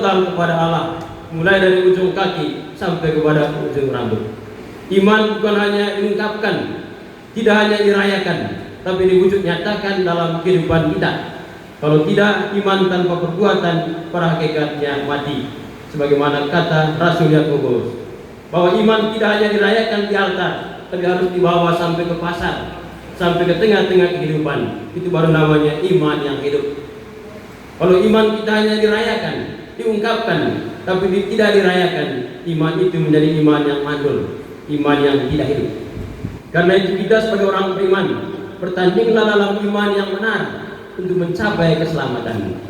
total kepada Allah, mulai dari ujung kaki sampai kepada ujung rambut. Iman bukan hanya diungkapkan, tidak hanya dirayakan, tapi diwujud nyatakan dalam kehidupan kita. Kalau tidak, iman tanpa perbuatan pada hakikatnya mati. Sebagaimana kata Rasul Yakobus, bahwa iman tidak hanya dirayakan di altar, tapi harus dibawa sampai ke pasar, sampai ke tengah-tengah kehidupan. Itu baru namanya iman yang hidup. Kalau iman kita hanya dirayakan, diungkapkan, tapi tidak dirayakan, iman itu menjadi iman yang mandul, iman yang tidak hidup. Karena itu kita sebagai orang beriman, bertandinglah dalam iman yang benar untuk mencapai keselamatan.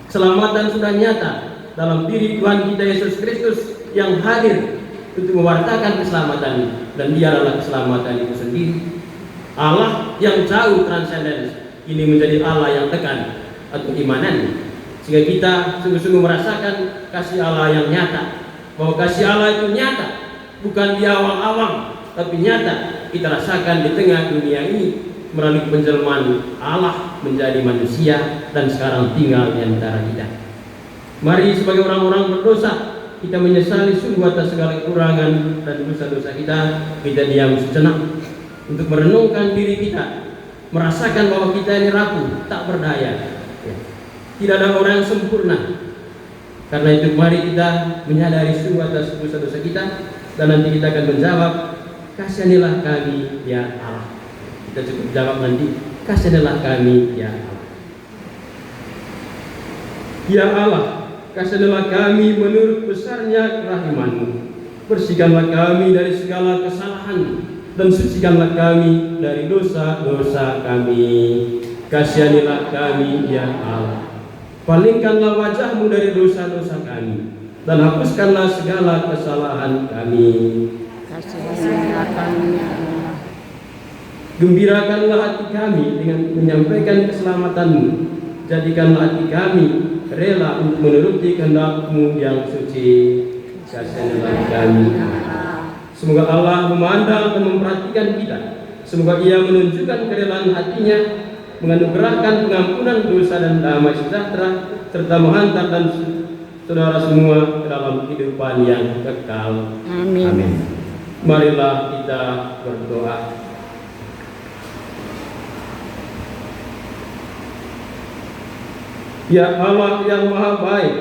Keselamatan sudah nyata dalam diri Tuhan kita Yesus Kristus yang hadir untuk mewartakan keselamatan, dan Dia adalah keselamatan itu sendiri. Allah yang jauh transcendence ini menjadi Allah yang tekan atau imanan, sehingga kita sungguh-sungguh merasakan kasih Allah yang nyata. Bahwa kasih Allah itu nyata, bukan di awang-awang, tapi nyata kita rasakan di tengah dunia ini melalui penjelmaan Allah menjadi manusia dan sekarang tinggal di antara kita. Mari sebagai orang-orang berdosa, kita menyesali sungguh atas segala kekurangan dan dosa-dosa kita. Kita diam sejenak untuk merenungkan diri kita, merasakan bahwa kita ini rapuh, tak berdaya. Tidak ada orang yang sempurna. Karena itu mari kita menyadari sungguh atas dosa-dosa kita, dan nanti kita akan menjawab, kasihanilah kami ya Allah. Kita cukup jawab nanti, kasihanilah kami ya Allah. Ya Allah, kasihanilah kami menurut besarnya kerahiman-Mu. Bersihkanlah kami dari segala kesalahan, dan sucikanlah kami dari dosa-dosa kami. Kasihanilah kami ya Allah. Palingkanlah wajah-Mu dari dosa-dosa kami, dan hapuskanlah segala kesalahan kami. Kasihanilah kami ya Allah. Gembirakanlah hati kami dengan menyampaikan keselamatan-Mu. Jadikanlah hati kami rela untuk menuruti kehendak-Mu yang suci. Kasihanilah kami. Semoga Allah memandang dan memperhatikan kita. Semoga Ia menunjukkan kerelaan hatinya, menganugerahkan pengampunan dosa dan damai sejahtera, serta menghantar dan saudara semua ke dalam kehidupan yang kekal. Amin. Amin. Marilah kita berdoa. Ya Allah yang Maha Baik,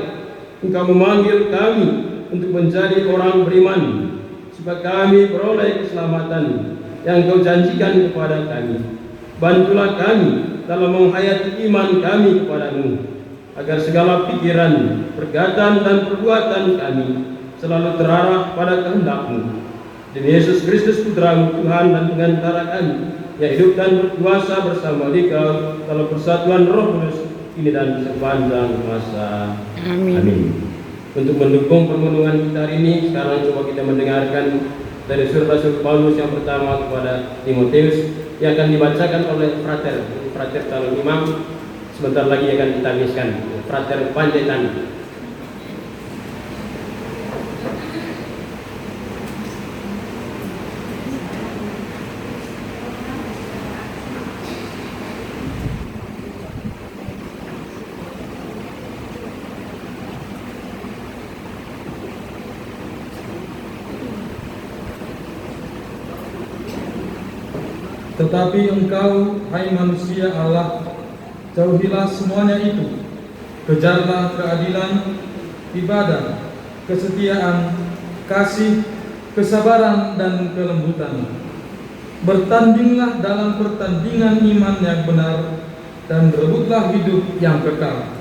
Engkau memanggil kami untuk menjadi orang beriman, supaya kami beroleh keselamatan yang Engkau janjikan kepada kami. Bantulah kami dalam menghayati iman kami kepadamu, agar segala pikiran, perkataan dan perbuatan kami selalu terarah pada kehendak-Mu. Demi Yesus Kristus Putra-Mu Tuhan dan pengantara kami, yang hidup dan berkuasa bersama Dikau dalam persatuan Roh Kudus, ini dan sepanjang masa. Amin. Amin. Untuk mendukung permenungan kita hari ini, sekarang coba kita mendengarkan dari surat Rasul Paulus yang pertama kepada Timotius, yang akan dibacakan oleh Frater calon imam. Sebentar lagi akan ditamiskan Frater Panjaitan. Tetapi engkau, hai manusia Allah, jauhilah semuanya itu. Kejarlah keadilan, ibadah, kesetiaan, kasih, kesabaran, dan kelembutan. Bertandinglah dalam pertandingan iman yang benar, dan rebutlah hidup yang kekal.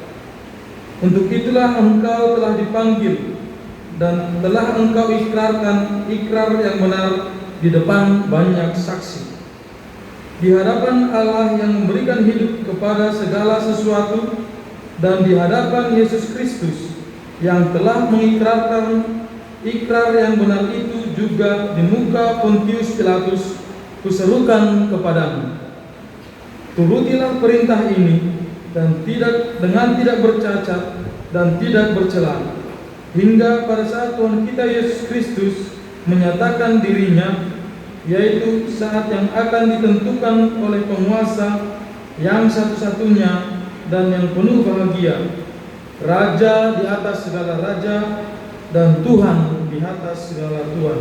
Untuk itulah engkau telah dipanggil, dan telah engkau ikrarkan ikrar yang benar di depan banyak saksi. Di hadapan Allah yang memberikan hidup kepada segala sesuatu, dan di hadapan Yesus Kristus yang telah mengikrarkan ikrar yang benar itu juga di muka Pontius Pilatus, kuserukan kepadamu, turutilah perintah ini, dan tidak bercacat dan tidak bercela, hingga pada saat Tuhan kita Yesus Kristus menyatakan dirinya, yaitu saat yang akan ditentukan oleh penguasa yang satu-satunya dan yang penuh bahagia, Raja di atas segala raja, dan Tuhan di atas segala Tuhan.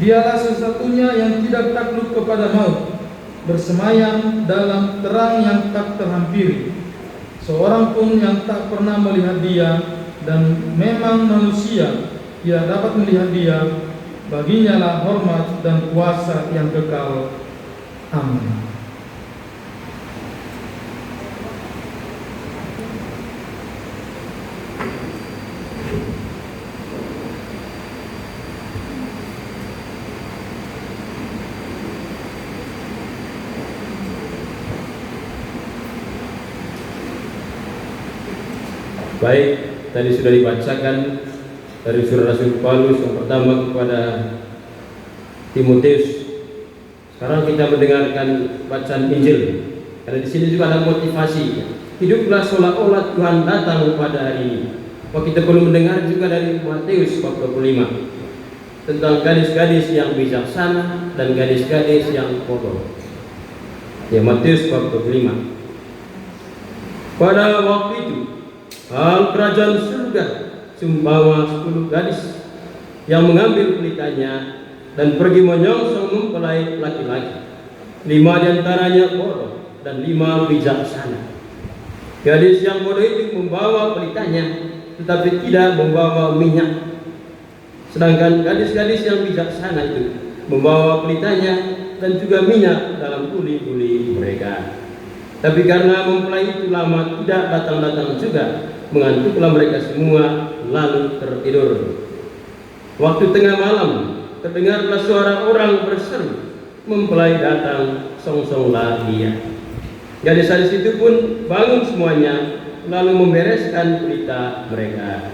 Dialah satu-satunya yang tidak takluk kepada maut, bersemayam dalam terang yang tak terhampiri. Seorang pun yang tak pernah melihat Dia, dan memang manusia tidak dapat melihat Dia, baginya lah hormat dan kuasa yang kekal. Amin. Baik, tadi sudah dibacakan dari surat Rasul Paulus yang pertama kepada Timotius. Sekarang kita mendengarkan bacaan Injil. Karena di sini juga ada motivasi. Hiduplah seolah-olah Tuhan datang pada hari ini. Maka kita perlu mendengar juga dari Matius bab 25 tentang gadis-gadis yang bijaksana dan gadis-gadis yang bodoh. Ya, Matius bab 25. Pada waktu itu hal kerajaan surga seumpama 10 gadis yang mengambil pelitanya dan pergi menyongsong mempelai laki-laki. 5 diantaranya bodoh dan 5 bijaksana. Gadis yang bodoh itu membawa pelitanya, tetapi tidak membawa minyak. Sedangkan gadis-gadis yang bijaksana itu membawa pelitanya dan juga minyak dalam uli-uli mereka. Tapi karena mempelai itu lama tidak datang-datang juga, mengantuklah mereka semua lalu tertidur. Waktu tengah malam terdengarlah suara orang berseru, "Mempelai datang, songsonglah dia." Gadis-gadis itu pun bangun semuanya lalu membereskan pelita mereka.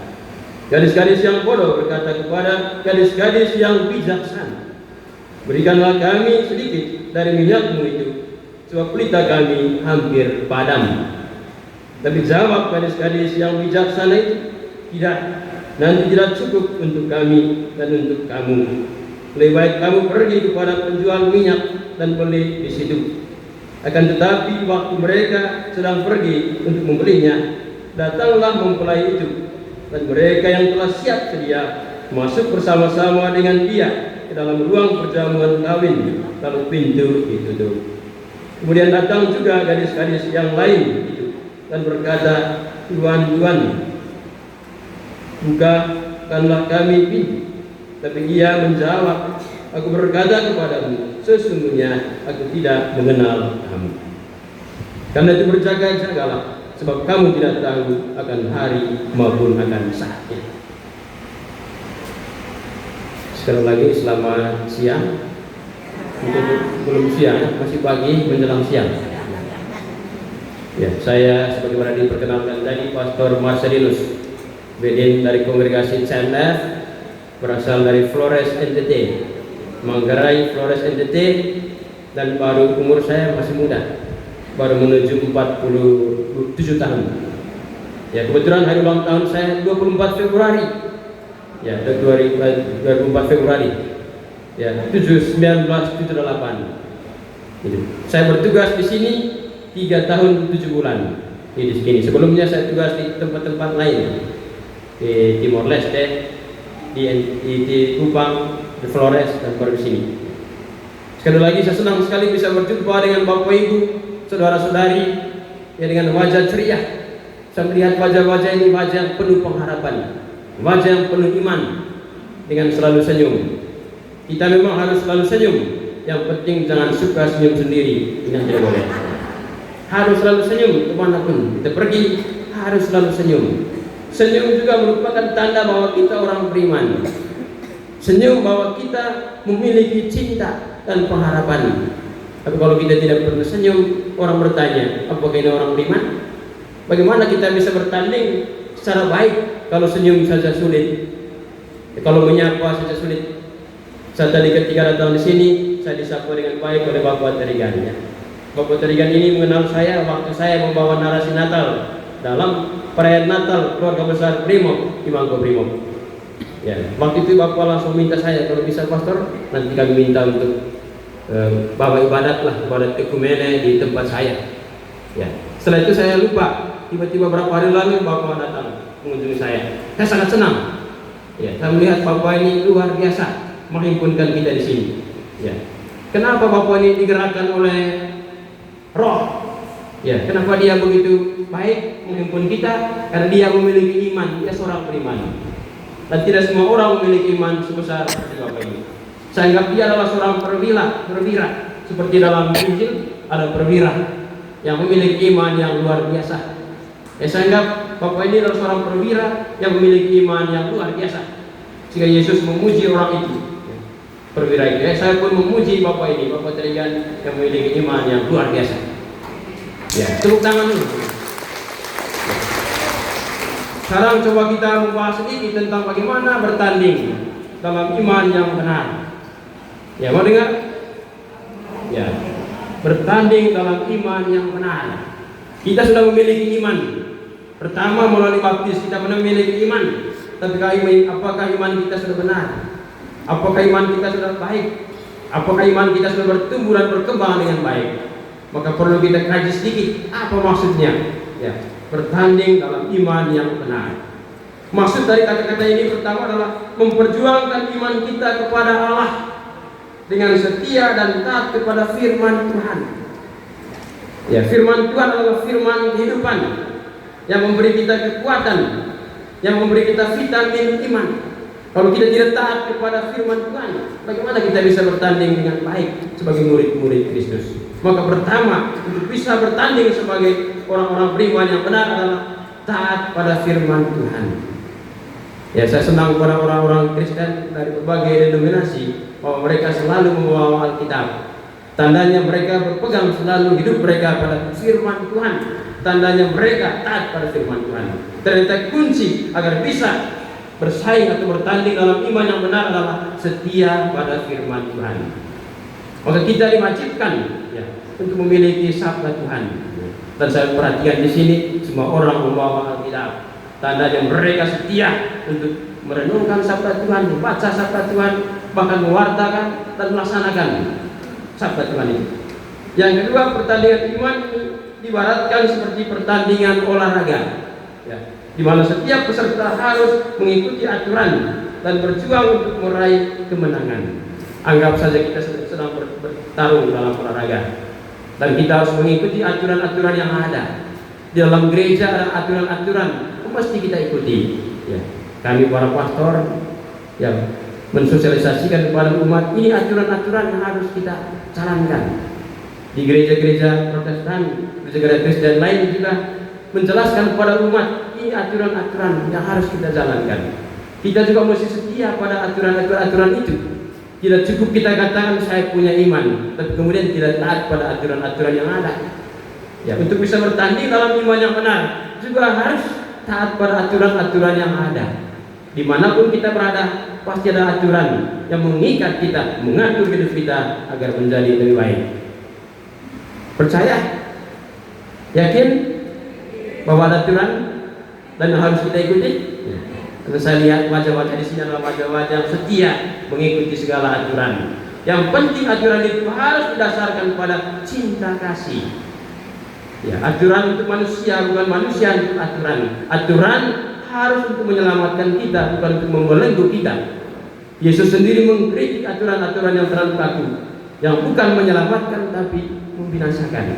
Gadis-gadis yang bodoh berkata kepada gadis-gadis yang bijaksana, "Berikanlah kami sedikit dari minyakmu itu, sebab pelita kami hampir padam." Tapi jawab gadis-gadis yang bijaksana itu, "Tidak, nanti tidak cukup untuk kami dan untuk kamu. Lebih baik kamu pergi kepada penjual minyak dan beli di situ." Akan tetapi waktu mereka sedang pergi untuk membelinya, datanglah mempelai itu, dan mereka yang telah siap sedia masuk bersama-sama dengan dia ke dalam ruang perjamuan kawin, lalu pintu ditutup. Kemudian datang juga gadis-gadis yang lain itu dan berkata, "Tuan, Tuan, bukakanlah kami pintu." Tapi ia menjawab, "Aku berkata kepadamu, sesungguhnya aku tidak mengenal kamu." Karena itu berjaga-jagalah, sebab kamu tidak tahu akan hari maupun akan saatnya. Sekali lagi selamat siang. Belum siang, masih pagi menjelang siang. Ya, saya sebagaimana diperkenalkan tadi, Pastor Marcelinus Bedin dari kongregasi CMF, berasal dari Flores NTT, Manggarai Flores NTT, dan baru umur saya masih muda, baru menuju 47 tahun. Ya, kebetulan hari ulang tahun saya 24 Februari. Ya, 24 Februari. Ya, 1978. Gitu. Saya bertugas di sini 3 tahun 7 bulan di sini. Sebelumnya saya tugas di tempat-tempat lain, di Timor Leste, di Kupang, di Flores, dan baru di sini. Sekali lagi saya senang sekali bisa berjumpa dengan Bapak Ibu, saudara-saudari, ya, dengan wajah ceria. Saya melihat wajah-wajah ini wajah yang penuh pengharapan, wajah yang penuh iman, dengan selalu senyum. Kita memang harus selalu senyum. Yang penting jangan suka senyum sendiri, ini yang tidak boleh. Harus selalu senyum kemanapun kita pergi, harus selalu senyum. Senyum juga merupakan tanda bahwa kita orang beriman. Senyum bahwa kita memiliki cinta dan pengharapan. Tapi kalau kita tidak pernah senyum, orang bertanya, apakah ini orang beriman? Bagaimana kita bisa bertanding secara baik kalau senyum saja sulit? Kalau menyapa saja sulit. Saya tadi ketika datang di sini, saya disapa dengan baik oleh Bapak Terigan. Ya. Bapak Terigan ini mengenal saya waktu saya membawa narasi Natal dalam perayaan Natal keluarga besar Brimob di Mangkobrimob. Ya, waktu itu Bapak langsung minta saya, kalau bisa Pastor, nanti kami minta untuk bawa ibadat lah, ibadat ekumene di tempat saya. Ya. Setelah itu saya lupa tiba-tiba berapa hari lalu Bapak datang mengunjungi saya. Saya sangat senang. Ya, saya melihat Bapak ini luar biasa menghimpunkan kita di sini. Ya. Kenapa Bapak ini digerakkan oleh Roh? Ya, kenapa dia begitu baik menghimpun kita? Karena dia memiliki iman, dia seorang beriman. Dan tidak semua orang memiliki iman sebesar seperti Bapak ini. Saya anggap dia adalah seorang perwira. Seperti dalam Injil ada perwira yang memiliki iman yang luar biasa. Ya, saya anggap Bapak ini adalah seorang perwira yang memiliki iman yang luar biasa. Sehingga Yesus memuji orang itu, perwira itu. Ya, saya pun memuji Bapak ini, Bapak Trigan yang memiliki iman yang luar biasa. Ya, tepuk tangan dulu. Sekarang coba kita membahas sedikit tentang bagaimana bertanding dalam iman yang benar. Ya, mau dengar? Ya, bertanding dalam iman yang benar. Kita sudah memiliki iman. Pertama melalui baptis kita memiliki iman. Tapi apakah iman kita sudah benar? Apakah iman kita sudah baik? Apakah iman kita sudah bertumbuh dan berkembang dengan baik? Maka perlu kita kaji sedikit apa maksudnya. Ya, bertanding dalam iman yang benar. Maksud dari kata-kata ini pertama adalah memperjuangkan iman kita kepada Allah dengan setia dan taat kepada firman Tuhan. Ya, firman Tuhan adalah firman kehidupan yang memberi kita kekuatan, yang memberi kita vitamin iman. Kalau kita tidak taat kepada firman Tuhan, bagaimana kita bisa bertanding dengan baik sebagai murid-murid Kristus? Maka pertama, untuk bisa bertanding sebagai orang-orang beriman yang benar adalah taat pada firman Tuhan. Ya, saya senang pada orang-orang Kristen dari berbagai denominasi bahwa mereka selalu membawa Alkitab. Tandanya mereka berpegang selalu hidup mereka pada firman Tuhan. Tandanya mereka taat pada firman Tuhan. Ternyata kunci agar bisa bersaing atau bertanding dalam iman yang benar adalah setia pada firman Tuhan. Maka kita diwajibkan ya, untuk memiliki sabda Tuhan. Dan saya perhatikan di sini semua orang membawa Alkitab. Tandanya mereka setia untuk merenungkan sabda Tuhan, membaca sabda Tuhan, bahkan mewartakan dan melaksanakan sabda Tuhan itu. Yang kedua, pertandingan iman diibaratkan seperti pertandingan olahraga, ya, di mana setiap peserta harus mengikuti aturan dan berjuang untuk meraih kemenangan. Anggap saja kita sedang bertarung dalam olahraga, dan kita harus mengikuti aturan-aturan yang ada. Di dalam gereja ada aturan-aturan mesti kita ikuti. Ya, kami para pastor yang mensosialisasikan kepada umat ini aturan-aturan yang harus kita jalankan. Di gereja-gereja Protestan, gereja-gereja Kristen lain juga menjelaskan kepada umat ini aturan-aturan yang harus kita jalankan. Kita juga mesti setia pada aturan-aturan itu. Tidak cukup kita katakan saya punya iman, tapi kemudian tidak taat pada aturan-aturan yang ada. Ya, untuk bisa bertanding dalam iman yang benar juga harus taat pada aturan-aturan yang ada. Dimanapun kita berada, pasti ada aturan yang mengikat kita, mengatur hidup kita agar menjadi lebih baik. Percaya? Yakin bahwa ada aturan dan harus kita ikuti? Ya. Karena saya lihat wajah-wajah di sini adalah wajah-wajah yang setia mengikuti segala aturan. Yang penting aturan itu harus didasarkan pada cinta kasih. Ya, aturan untuk manusia, bukan manusia untuk aturan. Aturan harus untuk menyelamatkan kita, bukan untuk membelenggu kita. Yesus sendiri mengkritik aturan-aturan yang terlalu kaku, yang bukan menyelamatkan tapi membinasakan.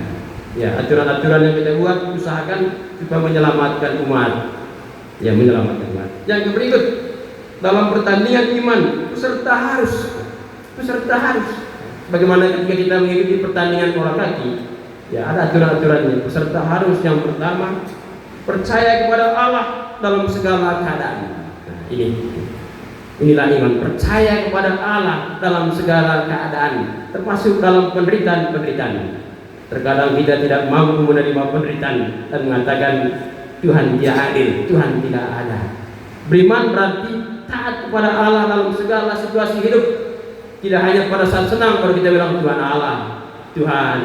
Ya, aturan-aturan yang kita buat usahakan supaya menyelamatkan umat. Ya, menyelamatkan umat. Yang berikut, dalam pertandingan iman, peserta harus. Bagaimana ketika kita mengikuti pertandingan bola kaki? Ya, ada aturan-aturannya. Peserta harus yang pertama percaya kepada Allah dalam segala keadaan. Nah, inilah iman, percaya kepada Allah dalam segala keadaan, termasuk dalam penderitaan. Terkadang kita tidak mampu menerima penderitaan dan mengatakan Tuhan tidak adil, Tuhan tidak ada. Beriman berarti taat kepada Allah dalam segala situasi hidup. Tidak hanya pada saat senang baru kita bilang Tuhan Allah, Tuhan.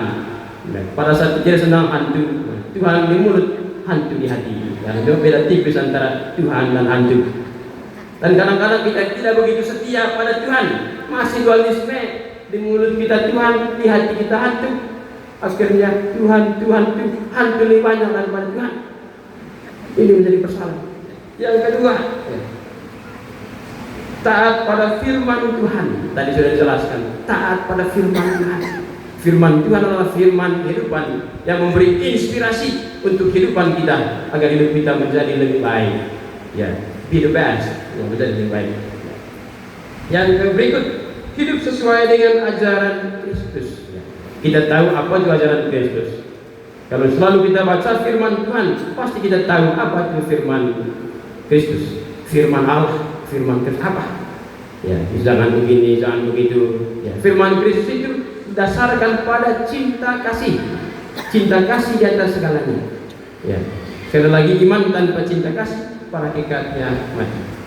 Pada saat tidak senang hantu, Tuhan di mulut, hantu di hati. Dan itu beda tipis antara Tuhan dan hantu. Dan kadang-kadang kita tidak begitu setia pada Tuhan, masih dualisme. Di mulut kita Tuhan, di hati kita hantu. Akhirnya Tuhan, hantu lebih banyak daripada Tuhan. Ini menjadi persoalan. Yang kedua, ya, taat pada firman Tuhan. Tadi sudah dijelaskan, taat pada firman Tuhan. Firman Tuhan adalah firman kehidupan yang memberi inspirasi untuk kehidupan kita agar hidup kita menjadi lebih baik. Ya, be the best, ya, menjadi lebih baik. Yang berikut, hidup sesuai dengan ajaran Kristus. Ya. Kita tahu apa itu ajaran Kristus. Kalau selalu kita baca firman Tuhan, pasti kita tahu apa itu firman Kristus, firman Allah, firman Kristus apa. Ya, jangan begini, jangan begitu. Ya, firman Kristus itu didasarkan pada cinta kasih di atas segalanya. Ya, sekali lagi, iman tanpa cinta kasih pada hakikatnya mati.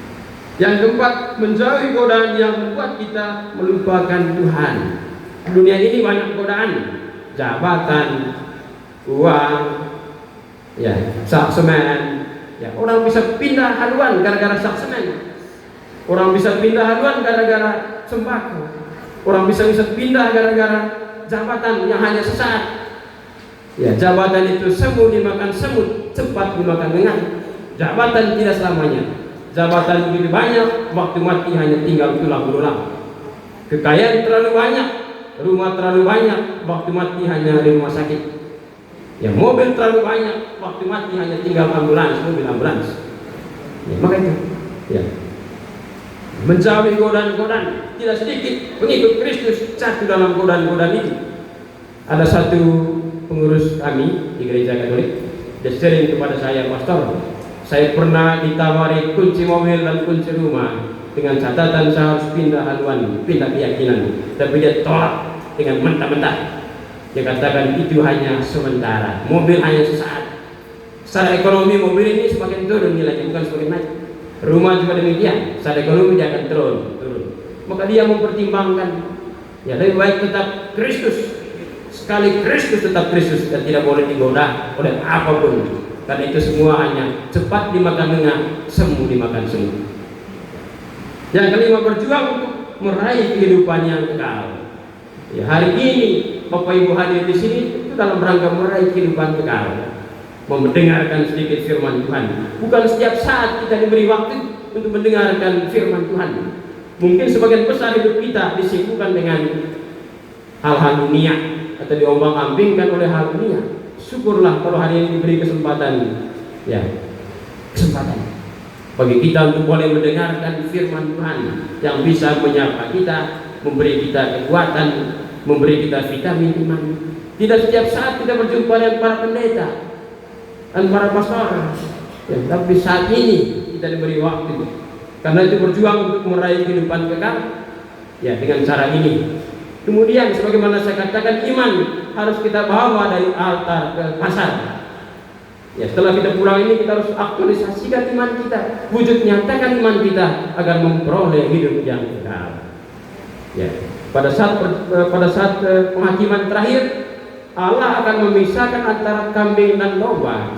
Yang keempat, menjauhi godaan yang membuat kita melupakan Tuhan. Dunia ini banyak godaan, jabatan, uang, ya, saksemen. Ya, orang bisa pindah haluan gara-gara saksemen. Orang bisa pindah haluan gara-gara sembako. Orang bisa pindah gara-gara jabatan yang hanya sesaat. Ya, jabatan itu semu dimakan semut, cepat dimakan lengan. Jabatan tidak selamanya. Jabatan begitu banyak, waktu mati hanya tinggal tulang belulang. Kekayaan terlalu banyak, rumah terlalu banyak, waktu mati hanya di rumah sakit. Ya, mobil terlalu banyak, waktu mati hanya tinggal mobil ambulans. Ya, maka itu, ya, menjauhi godaan-godaan. Tidak sedikit pengikut Kristus jatuh dalam godaan-godaan itu. Ada satu pengurus kami di gereja Katolik, dia sering kepada saya, "Pastor, saya pernah ditawari kunci mobil dan kunci rumah dengan catatan saya harus pindah haluan, pindah keyakinan, tapi dia tolak dengan mentah-mentah. Dia katakan itu hanya sementara, mobil hanya sesaat. Secara ekonomi mobil ini semakin turun nilainya, bukan semakin naik. Rumah juga demikian, secara ekonomi dia akan turun. Maka dia mempertimbangkan, ya, lebih baik tetap Kristus. Sekali Kristus tetap Kristus dan tidak boleh digoda oleh apapun. Karena itu semua hanya cepat dimakan lengan, semu dimakan semut. Yang kelima, berjuang untuk meraih kehidupan yang kekal. Ya, hari ini Bapak Ibu hadir di sini itu dalam rangka meraih kehidupan kekal, mendengarkan sedikit firman Tuhan. Bukan setiap saat kita diberi waktu untuk mendengarkan firman Tuhan. Mungkin sebagian besar hidup kita disibukkan dengan hal-hal dunia atau diombang-ambingkan oleh hal dunia. Syukurlah kalau hari ini diberi kesempatan, ya, kesempatan bagi kita untuk boleh mendengarkan firman Tuhan yang bisa menyapa kita, memberi kita kekuatan, memberi kita vitamin iman. Tidak setiap saat kita berjumpa dengan para pendeta dan para pastor, ya, tapi saat ini kita diberi waktu. Karena itu berjuang untuk meraih kehidupan kekal, ya, dengan cara ini. Kemudian sebagaimana saya katakan, iman harus kita bawa dari altar ke pasar. Ya, setelah kita pulang ini kita harus aktualisasikan iman kita, wujud nyatakan iman kita agar memperoleh hidup yang kekal. Ya, pada saat penghakiman terakhir, Allah akan memisahkan antara kambing dan domba.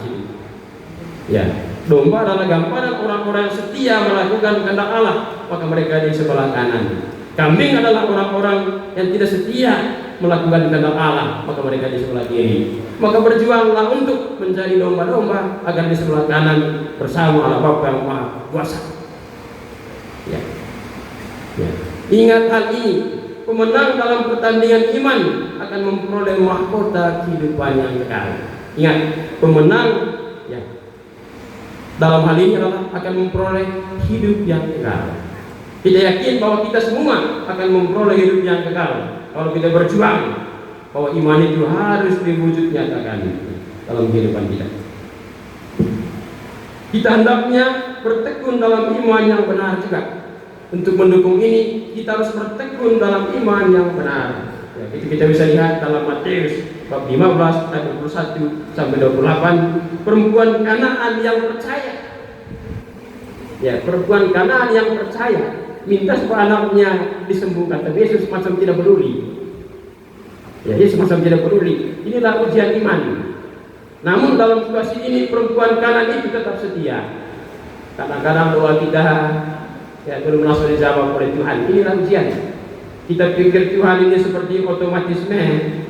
Ya, domba adalah gambaran orang-orang yang setia melakukan kehendak Allah, maka mereka di sebelah kanan. Kambing adalah orang-orang yang tidak setia melakukan kehendak Allah, maka mereka di sebelah kiri. Maka berjuanglah untuk menjadi domba-domba agar di sebelah kanan bersama Allah Bapa yang Maha Kuasa. Ya. Ya. Ingat hal ini, pemenang dalam pertandingan iman akan memperoleh mahkota kehidupan yang kekal. Ingat, pemenang, ya, dalam hal ini adalah akan memperoleh hidup yang kekal. Kita yakin bahwa kita semua akan memperoleh hidup yang kekal kalau kita berjuang bahwa iman itu harus diwujud nyatakan dalam kehidupan kita. Kita hendaknya bertekun dalam iman yang benar juga. Untuk mendukung ini kita harus bertekun dalam iman yang benar. Ya, itu kita bisa lihat dalam Matius bab 15 ayat 21 sampai 28, perempuan Kanaan yang percaya. Ya, perempuan Kanaan yang percaya minta supaya anaknya disembuhkan, tapi Yesus macam tidak peduli. Ya, Yesus macam tidak peduli. Inilah ujian iman. Namun dalam situasi ini perempuan Kanaan itu tetap setia. Kadang-kadang doa kita, ya, belum langsung dijawab oleh Tuhan. Inilah ujian. Kita pikir Tuhan ini seperti otomatisme,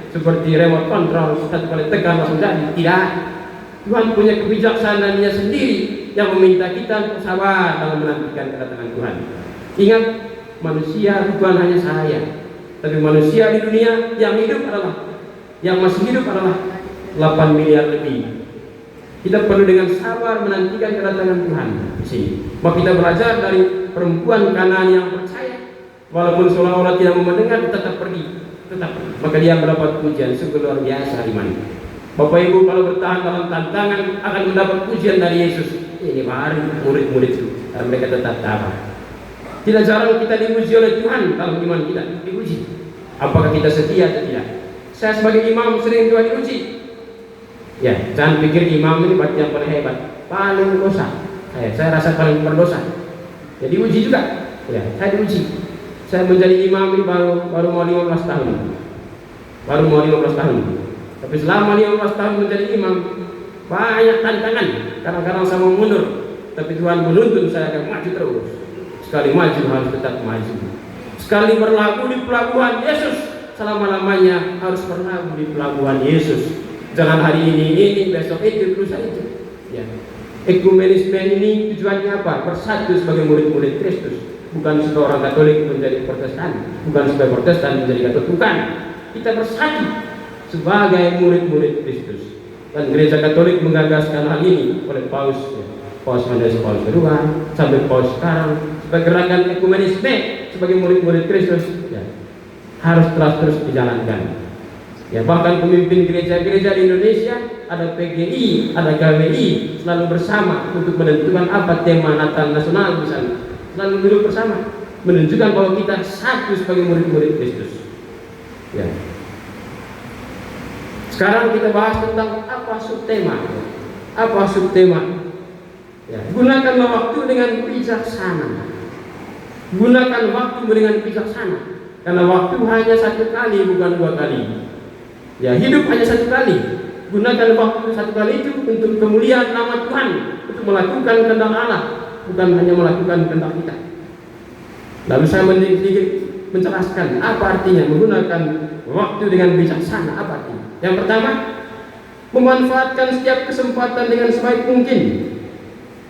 seperti remote control, satu kali tekan langsung jadi. Tidak. Tuhan punya kebijaksanaan-Nya sendiri yang meminta kita untuk sabar dalam menantikan kedatangan Tuhan. Ingat, manusia bukan hanya saya, tapi manusia di dunia yang masih hidup adalah 8 miliar lebih. Kita perlu dengan sabar menantikan kedatangan Tuhan di sini. Maka kita belajar dari perempuan Kanaan yang percaya, walaupun seolah-olah tidak mau mendengar, tetap pergi. Maka dia mendapat pujian. Sungguh luar biasa iman. Bapak Ibu, kalau bertahan dalam tantangan akan mendapat pujian dari Yesus. Ini baru murid-murid itu, mereka tetap tabah. Tidak jarang kita diuji oleh Tuhan dalam iman kita, diuji. Apakah kita setia atau tidak? Saya sebagai imam sering Tuhan diuji. Ya, jangan pikir imam ini berarti yang paling hebat, paling berdosa. Saya rasa paling berdosa. Ya, diuji juga. Ya, saya diuji. Saya menjadi imam ini baru mau 15 tahun. Baru mau 15 tahun. Tapi selama 15 tahun menjadi imam, banyak tantangan. Kadang-kadang saya mau mundur, tapi Tuhan menuntun saya akan maju terus. Sekali maju harus tetap maju. Sekali berlabuh di pelabuhan Yesus, selama-lamanya harus berlabuh di pelabuhan Yesus. Jangan hari ini, besok itu, lusa itu. Ya. Ekumenisme ini tujuannya apa? Bersatu sebagai murid-murid Kristus. Bukan sebagai orang Katolik menjadi Protestan, bukan sebagai Protestan menjadi Katolik. Bukan. Kita bersatu sebagai murid-murid Kristus. Dan Gereja Katolik menggagaskan hal ini oleh Paus Yohanes Paulus II sampai Paus sekarang, sebagai gerakan ekumenisme sebagai murid-murid Kristus, ya, harus terus dijalankan. Ya, bahkan pemimpin gereja-gereja di Indonesia, ada PGI, ada KWI, selalu bersama untuk menentukan apa tema Natal Nasional misalnya. Selalu duduk bersama, menunjukkan bahwa kita satu sebagai murid-murid Kristus. Ya. Sekarang kita bahas tentang apa subtema. Apa subtema? Ya, gunakanlah waktu dengan bijaksana. Gunakan waktu dengan bijaksana. Karena waktu hanya satu kali, bukan 2 kali. Ya, hidup hanya satu kali. Gunakan waktu satu kali itu untuk kemuliaan nama Tuhan, untuk melakukan kehendak Allah, bukan hanya melakukan kehendak kita. Lalu saya sedikit menjelaskan apa artinya menggunakan waktu dengan bijaksana. Apa artinya? Yang pertama, memanfaatkan setiap kesempatan dengan sebaik mungkin.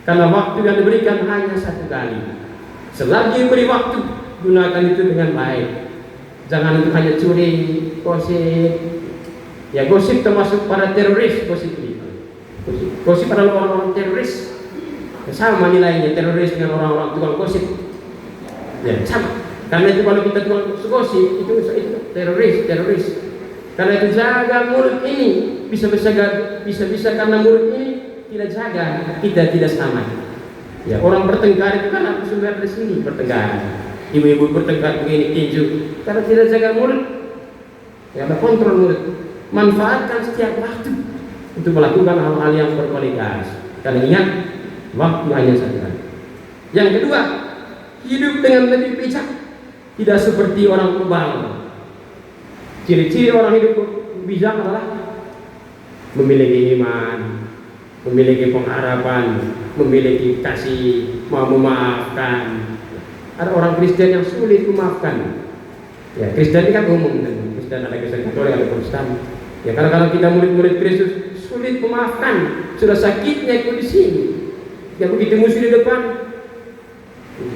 Karena waktu yang diberikan hanya satu kali. Selagi beri waktu, gunakan itu dengan baik. Jangan untuk hanya curi, gosip. Ya, gosip termasuk para teroris, gosip ini. Gosip adalah orang-orang teroris. Sama nilainya teroris dengan orang-orang tukang gosip. Ya, sama. Karena itu kalau kita tukang gosip, itu teroris. Karena itu jaga mulut ini. Bisa karena mulut ini tidak jaga, kita tidak selamat. Ya, orang bertengkar itu kan aku sumber di sini bertengkar. Ibu-ibu bertengkar begini tinju karena tidak jaga mulut. Ya, kontrol mulut. Manfaatkan setiap waktu untuk melakukan hal-hal yang berkualitas. Karena ingat, waktu hanya satu kali. Yang kedua, hidup dengan lebih bijak, tidak seperti orang kebal. Ciri-ciri orang hidup bijak adalah memiliki iman, memiliki pengharapan, memiliki kasih, mau memaafkan. Ada orang Kristen yang sulit memaafkan. Ya, Kristen ini kan umum, Kristen ada Kristen Katolik, ada Protestan. Ya, kalau kita murid-murid Kristus sulit memaafkan, sudah sakitnya ikut di sini. Ya, begitu musuh di depan,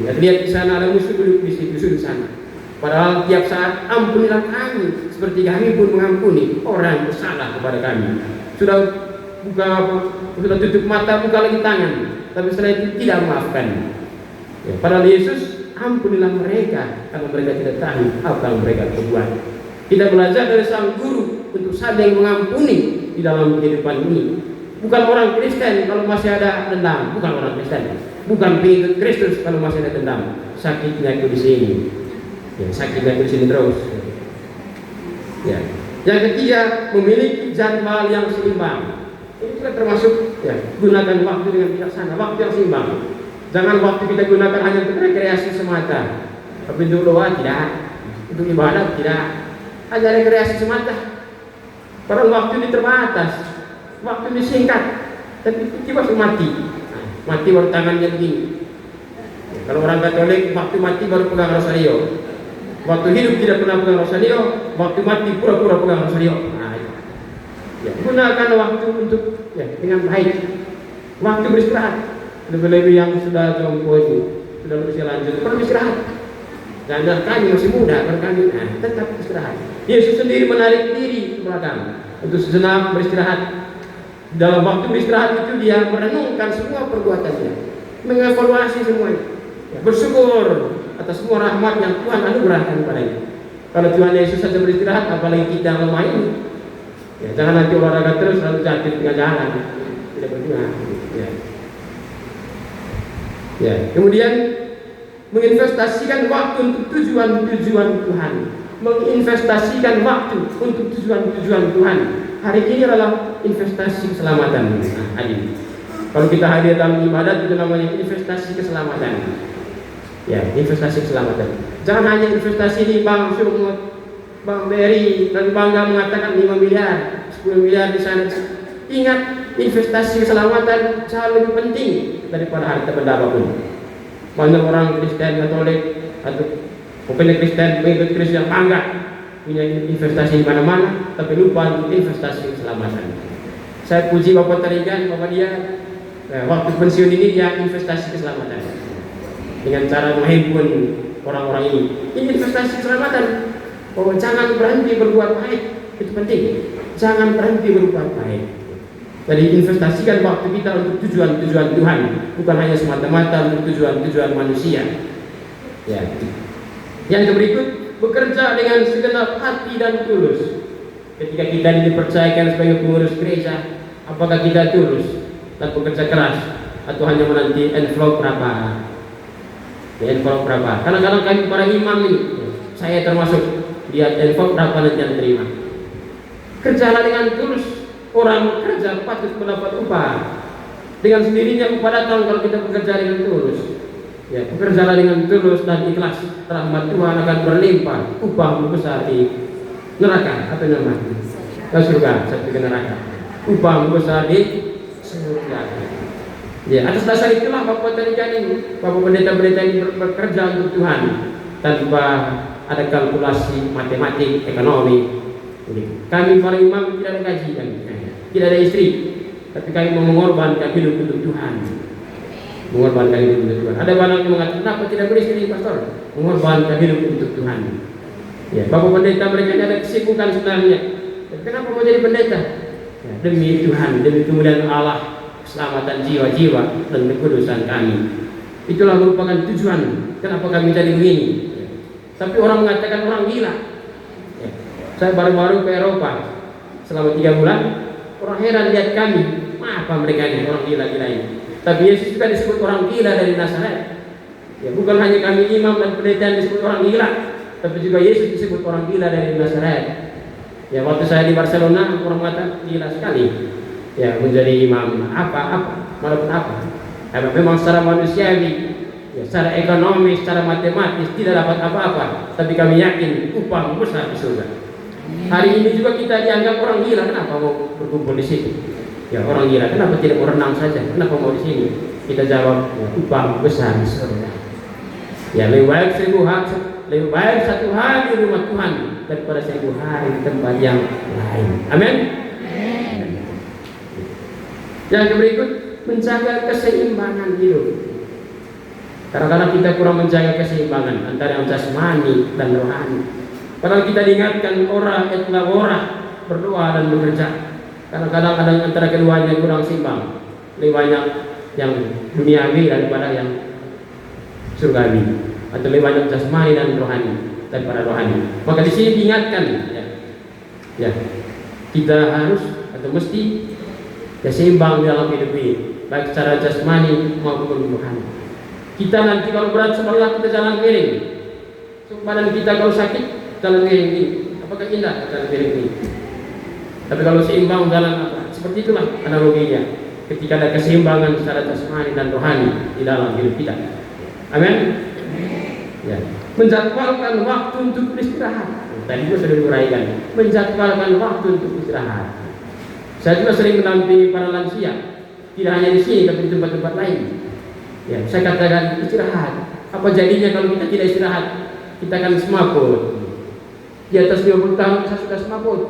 ya, lihat di sana ada musuh duduk di situ, musuh di sana. Padahal tiap saat ampunilah kami, seperti kami pun mengampuni orang yang bersalah kepada kami. Sudah tutup mata, buka lagi tangan, tapi setelah itu tidak memaafkan. Ya, padahal Yesus, ampunilah mereka karena mereka tidak tahu apa yang mereka perbuat. Kita belajar dari sang guru untuk saling mengampuni di dalam kehidupan ini. Bukan orang Kristen kalau masih ada dendam, bukan orang Kristen. Bukan pengikut Kristus kalau masih ada dendam. Sakitnya itu di sini. Ya, sakitnya itu di sini terus. Ya. Yang ketiga, memiliki jadwal yang seimbang. Ini juga termasuk, ya, gunakan waktu dengan bijaksana, waktu yang seimbang. Jangan waktu kita gunakan hanya untuk rekreasi semata, tapi untuk doa tidak, untuk ibadah tidak, hanya rekreasi semata. Padahal waktu ini terbatas, waktu ini singkat, tapi tiba-tiba mati. Mati baru tangannya begini. Ya, kalau orang Katolik, waktu mati baru pegang rosario. Waktu hidup tidak pernah pegang rosario, waktu mati pura-pura pegang rosario. Nah, ya, Gunakan waktu untuk dengan baik. Waktu beristirahat. Lebih-lebih yang sudah jompo ini, sudah berusia lanjut, perlu istirahat. Dan kami masih muda, kami tetap istirahat. Yesus sendiri menarik diri ke belakang untuk sejenak beristirahat. Dalam waktu beristirahat itu dia merenungkan semua perbuatannya, mengevaluasi semuanya, bersyukur atas semua rahmat yang Tuhan anugerahkan kepadanya. Kalau Tuhan Yesus saja beristirahat, apalagi kita lemah ini. Jangan nanti olahraga terus lalu jatuh di tengah jalan, tidak berguna. Kemudian menginvestasikan waktu untuk tujuan-tujuan Tuhan. Menginvestasikan waktu untuk tujuan-tujuan Tuhan. Hari ini adalah investasi keselamatan. Kalau kita hadir dalam ibadat itu namanya investasi keselamatan. Investasi keselamatan. Jangan hanya investasi di Bang Sumut, Bang Beri, dan bangga mengatakan 5 miliar, 10 miliar di sana. Ingat, investasi keselamatan jauh lebih penting daripada harta benda apapun. Banyak orang Kristen, Katolik, atau bukan Kristen, mengikut Kristen yang bangga punya investasi di mana-mana, tapi lupa untuk investasi keselamatan. Saya puji Bapak Tarigan, Bapak dia, waktu pensiun ini dia investasi keselamatan dengan cara menghimpun orang-orang ini. Ini investasi keselamatan. Bahwa jangan berhenti berbuat baik, itu penting. Jangan berhenti berbuat baik. Jadi investasikan waktu kita untuk tujuan-tujuan Tuhan, bukan hanya semata-mata untuk tujuan-tujuan manusia. Yang berikut, bekerja dengan segenap hati dan tulus. Ketika kita dipercayakan sebagai pengurus gereja, apakah kita tulus dan bekerja keras, atau hanya menanti envelope berapa? Envelope berapa? Kadang-kadang kami para imam ini, saya termasuk, lihat envelope berapa nanti yang terima. Kerjalah dengan tulus. Orang bekerja patut mendapat upah. Dengan sendirinya upah datang kalau kita bekerja dengan tulus. Bekerjalah dengan tulus dan ikhlas. Rahmat Tuhan akan berlimpah. Upah besar di neraka. Apa namanya? Surga, satu ke neraka. Upah besar di surga. Atas dasar itulah Bapak Tarikan ini, Bapak pendeta-pendeta ini bekerja untuk Tuhan tanpa ada kalkulasi matematik, ekonomi. Kami para imam tidak ada gaji, tidak ada istri, tapi kami mau mengorbankan hidup untuk Tuhan. Mengorbankan hidup untuk Tuhan. Ada banyak yang mengatakan, kenapa tidak beristri, Pastor? Mengorbankan hidup untuk Tuhan. Bapak pendeta mereka ada kesibukan sebenarnya. Kenapa mau jadi pendeta? Demi Tuhan, demi kemuliaan Allah, keselamatan jiwa-jiwa dan kekudusan kami. Itulah merupakan tujuan kenapa kami jadi begini. Tapi orang mengatakan orang gila. Saya baru-baru ke Eropa selama 3 bulan. Orang heran lihat kami, apa mereka ini orang gila-gila ini. Tapi Yesus juga disebut orang gila dari Nazaret. Bukan hanya kami imam dan pendeta yang disebut orang gila, tapi juga Yesus disebut orang gila dari Nazaret. Waktu saya di Barcelona, orang mengatakan gila sekali. Menjadi imam walaupun apa. Memang secara manusiawi, secara ekonomi, secara matematis tidak dapat apa-apa. Tapi kami yakin upah besar di surga. Hari ini juga kita dianggap orang gila. Kenapa mau berkumpul di sini? Orang gila. Kenapa tidak mau renang saja? Kenapa mau di sini? Kita jawab, upah besar di surga. Lebih baik 1 hari di rumah Tuhan daripada 1000 hari di tempat yang lain. Amin. Yang berikut, menjaga keseimbangan hidup. Kadang-kadang kita kurang menjaga keseimbangan antara yang jasmani dan rohani. Padahal kita diingatkan ora et labora, berdoa dan bekerja. Kadang-kadang ada antara keduanya kurang seimbang. Lebih banyak yang duniawi daripada yang surgawi, atau lebih banyak jasmani dan rohani daripada rohani. Maka di sini diingatkan, kita harus atau mesti seimbang dalam hidup ini, baik secara jasmani maupun rohani. Kita nanti kalau berat sebelah kita jalan miring. Badan kita kalau sakit jalan miring ini, apakah indah jalan miring ini? Tapi kalau seimbang jalan apa? Seperti itulah analoginya. Ketika ada keseimbangan secara jasmani dan rohani di dalam hidup kita. Amin. Menjadwalkan waktu untuk beristirahat. Tadi juga sudah diuraikan. Menjadwalkan waktu untuk istirahat. Saya juga sering menampingi para lansia, tidak hanya di sini tapi di tempat-tempat lain. Saya katakan istirahat. Apa jadinya kalau kita tidak istirahat? Kita akan semaput. Di atas 50 tahun saya sudah semaput.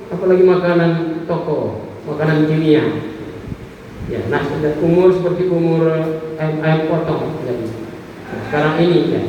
Apalagi makanan toko, makanan kimia. Ya, nah umur seperti umur ayam potong. Jadi, sekarang ini ya.